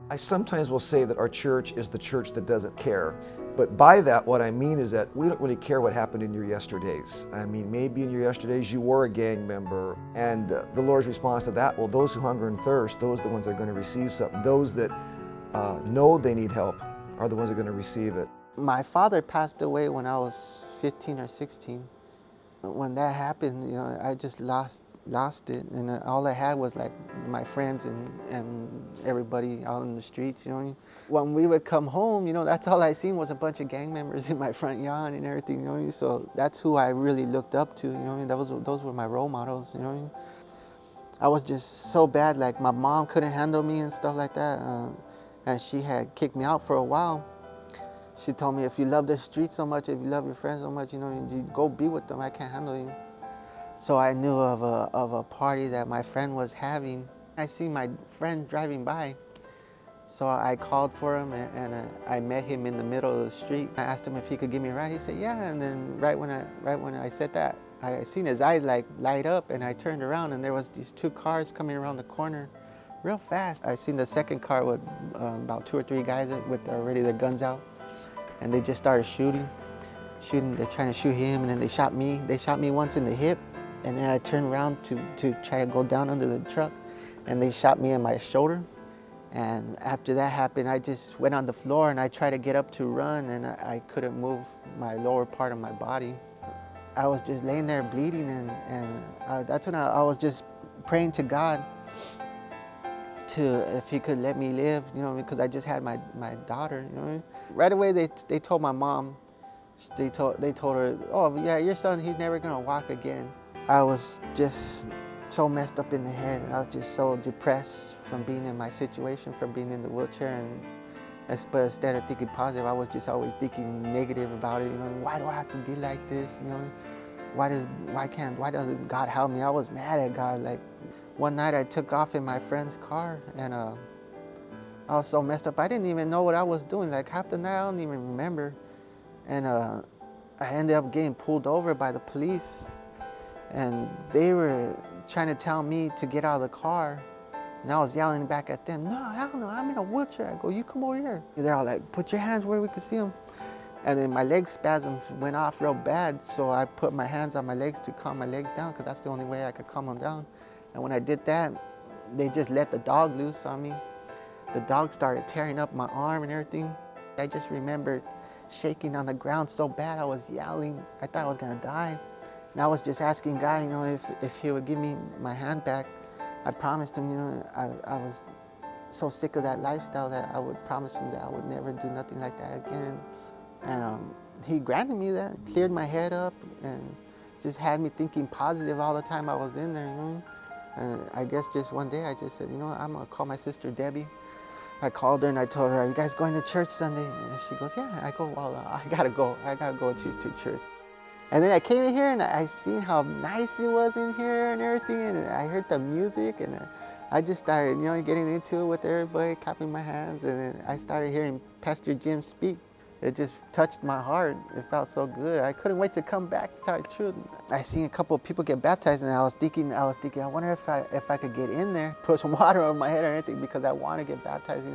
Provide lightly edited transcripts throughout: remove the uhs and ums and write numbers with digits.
I sometimes will say that our church is the church that doesn't care. But by that, what I mean is that we don't really care what happened in your yesterdays. I mean, maybe in your yesterdays you were a gang member, and the Lord's response to that, well, those who hunger and thirst, those are the ones that are going to receive something. Those that know they need help are the ones that are going to receive it. My father passed away when I was 15 or 16. When that happened, I just lost it, and all I had was like my friends and everybody out in the streets. When we would come home, that's all I seen was a bunch of gang members in my front yard and everything. So that's who I really looked up to. Those were my role models. I was just so bad. Like my mom couldn't handle me and stuff like that, and she had kicked me out for a while. She told me, if you love the street so much, if you love your friends so much, you go be with them. I can't handle you. So I knew of a party that my friend was having. I seen my friend driving by. So I called for him, and I met him in the middle of the street. I asked him if he could give me a ride. He said, yeah. And then right when I said that, I seen his eyes like light up, and I turned around, and there was these two cars coming around the corner real fast. I seen the second car with about 2 or 3 guys with already their guns out. And they just started shooting. They're trying to shoot him, and then they shot me. They shot me once in the hip, and then I turned around to try to go down under the truck, and they shot me in my shoulder. And after that happened, I just went on the floor, and I tried to get up to run, and I couldn't move my lower part of my body. I was just laying there bleeding, and that's when I was just praying to God if he could let me live, because I just had my daughter, Right away they told my mom, they told her, oh yeah, your son, he's never gonna walk again. I was just so messed up in the head. I was just so depressed from being in my situation, from being in the wheelchair, but instead of thinking positive, I was just always thinking negative about it. Why do I have to be like this? Why doesn't God help me? I was mad at God. Like one night I took off in my friend's car, and I was so messed up. I didn't even know what I was doing. Like half the night I don't even remember. And I ended up getting pulled over by the police, and they were trying to tell me to get out of the car. And I was yelling back at them, no, hell no, I'm in a wheelchair. I go, you come over here. They're all like, put your hands where we can see them. And then my leg spasms went off real bad, so I put my hands on my legs to calm my legs down, because that's the only way I could calm them down. And when I did that, they just let the dog loose on me. The dog started tearing up my arm and everything. I just remembered shaking on the ground so bad, I was yelling. I thought I was gonna die. And I was just asking God, if he would give me my hand back. I promised him, I was so sick of that lifestyle that I would promise him that I would never do nothing like that again. And he granted me that, cleared my head up, and just had me thinking positive all the time I was in there, And I guess just one day I just said, I'm gonna call my sister Debbie. I called her and I told her, are you guys going to church Sunday? And she goes, yeah. I go, well, I gotta go to church. And then I came in here and I seen how nice it was in here and everything, and I heard the music, and I just started, getting into it with everybody, clapping my hands, and then I started hearing Pastor Jim speak. It just touched my heart. It felt so good. I couldn't wait to come back, to tell you the truth. I seen a couple of people get baptized, and I was thinking, I wonder if I could get in there, put some water on my head or anything, because I want to get baptized,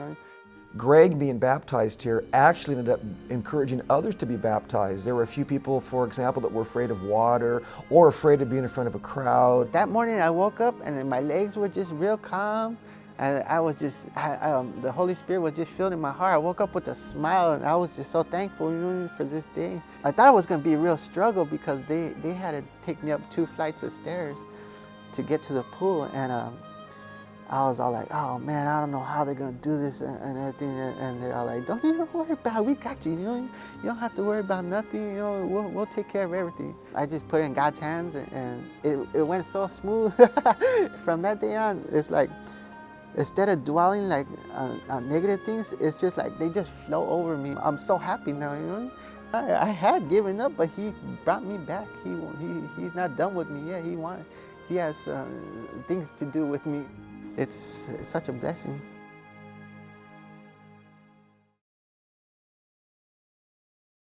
Greg being baptized here actually ended up encouraging others to be baptized. There were a few people, for example, that were afraid of water or afraid of being in front of a crowd. That morning I woke up and my legs were just real calm, and I was just, the Holy Spirit was just filled in my heart. I woke up with a smile, and I was just so thankful, for this day. I thought it was going to be a real struggle, because they had to take me up 2 flights of stairs to get to the pool, and I was all like, oh man, I don't know how they're gonna do this and everything. And they're all like, don't even worry about it. We got you. You don't have to worry about nothing. We'll take care of everything. I just put it in God's hands, and it went so smooth. From that day on, it's like, instead of dwelling like on negative things, it's just like they just flow over me. I'm so happy now. I had given up, but he brought me back. He's not done with me yet. He has things to do with me. It's such a blessing.